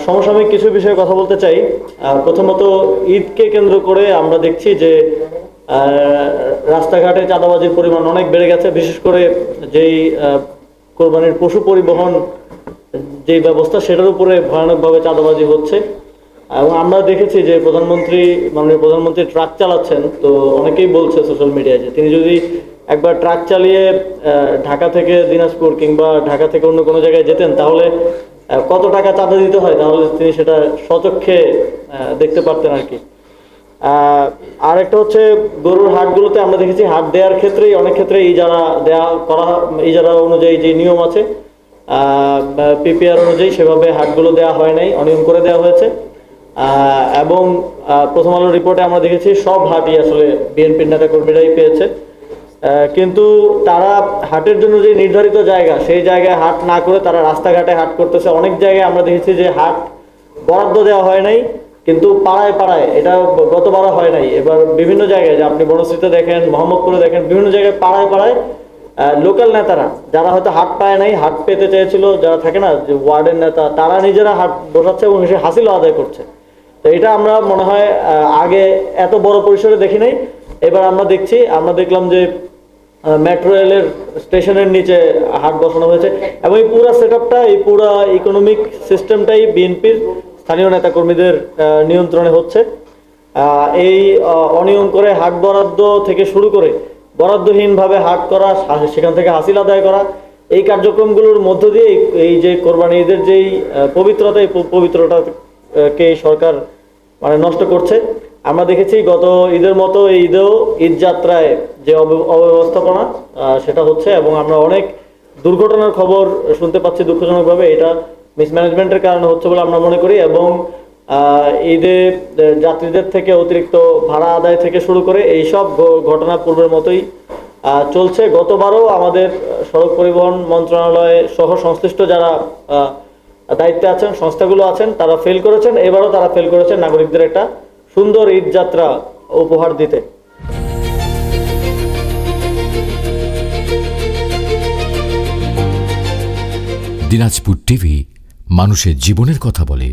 সমসাময়িক কিছু বিষয়ে কথা বলতে চাই। প্রথমত, ঈদকে কেন্দ্র করে আমরা দেখছি যে রাস্তাঘাটে চাঁদাবাজির পরিমাণ অনেক বেড়ে গেছে। বিশেষ করে যেই কোরবানির পশু পরিবহন যেই ব্যবস্থা, সেটার উপরে ভয়ানকভাবে চাঁদাবাজি হচ্ছে। এবং আমরা দেখেছি যে মাননীয় প্রধানমন্ত্রী ট্রাক চালাচ্ছেন। তো অনেকেই বলছে সোশ্যাল মিডিয়ায় যে তিনি যদি একবার ট্রাক চালিয়ে ঢাকা থেকে দিনাজপুর কিংবা ঢাকা থেকে অন্য কোনো জায়গায় যেতেন, তাহলে কত টাকা চাঁদা দিতে হয় তাহলে তিনি সেটা স্বচক্ষে দেখতে পারতেন আর কি। আর একটা হচ্ছে, গরুর হাটগুলোতে আমরা দেখেছি হাট দেওয়ার ক্ষেত্রেই অনেক ক্ষেত্রে ইজারা অনুযায়ী যে নিয়ম আছে, পিপিআর অনুযায়ী সেভাবে হাটগুলো দেওয়া হয় নাই, অনিয়ম করে দেওয়া হয়েছে। এবং প্রথম আলোর রিপোর্টে আমরা দেখেছি সব হাটই আসলে বিএনপির নেতাকর্মীরাই পেয়েছে। কিন্তু তারা হাটের জন্য যে নির্ধারিত জায়গা, সেই জায়গায় হাট না করে তারা রাস্তাঘাটে হাট করতেছে। অনেক জায়গায় আমরা দেখেছি যে হাট বরাদ্দ দেওয়া হয় নাই, কিন্তু পাড়ায় পাড়ায়, এটা গতবারও হয় নাই, এবার বিভিন্ন জায়গায়, যে আপনি বনশ্রীতে দেখেন, মোহাম্মদপুরে দেখেন, বিভিন্ন জায়গায় পাড়ায় পাড়ায় লোকাল নেতারা যারা হয়তো হাট পায় নাই, হাট পেতে চেয়েছিল, যারা থাকে না যে ওয়ার্ডের নেতা, তারা নিজেরা হাট বসাচ্ছে এবং সে হাসিল আদায় করছে। তো এটা আমরা মনে হয় আগে এত বড় পরিসরে দেখি নাই। এবার আমরা দেখলাম যে মেট্রো রেলের স্টেশনের নিচে হাট বসানো হয়েছে এবং এই পুরো সেটআপটা, এই পুরো ইকোনমিক সিস্টেমটাই বিএনপির স্থানীয় নেতাকর্মীদের নিয়ন্ত্রণে হচ্ছে। এই অনিয়ম করে হাট বরাদ্দ থেকে শুরু করে বরাদ্দহীনভাবে হাট করা, সেখান থেকে হাসিল আদায় করা, এই কার্যক্রমগুলোর মধ্য দিয়ে এই যে কোরবানি ঈদের যেই পবিত্রতা, এই পবিত্রতাকে সরকার মানে নষ্ট করছে। আমরা দেখেছি গত ঈদের মতো এই ঈদেও ঈদ যাত্রায় যে অব্যবস্থাপনা সেটা হচ্ছে, এবং আমরা অনেক দুর্ঘটনার খবর শুনতে পাচ্ছি দুঃখজনকভাবে। এটা মিসম্যানেজমেন্টের কারণে হচ্ছে বলে আমরা মনে করি। এবং ঈদে যাত্রীদের থেকে অতিরিক্ত ভাড়া আদায় থেকে শুরু করে এইসব ঘটনা পূর্বের মতোই চলছে। গতবারও আমাদের সড়ক পরিবহন মন্ত্রণালয় সহ সংশ্লিষ্ট যারা দায়িত্বে আছেন, সংস্থাগুলো আছেন, তারা ফেল করেছেন। এবারও তারা ফেল করেছেন নাগরিকদের একটা সুন্দর ঈদ যাত্রা উপহার দিতে। দিনাজপুর টিভি মানুষের জীবনের কথা বলে।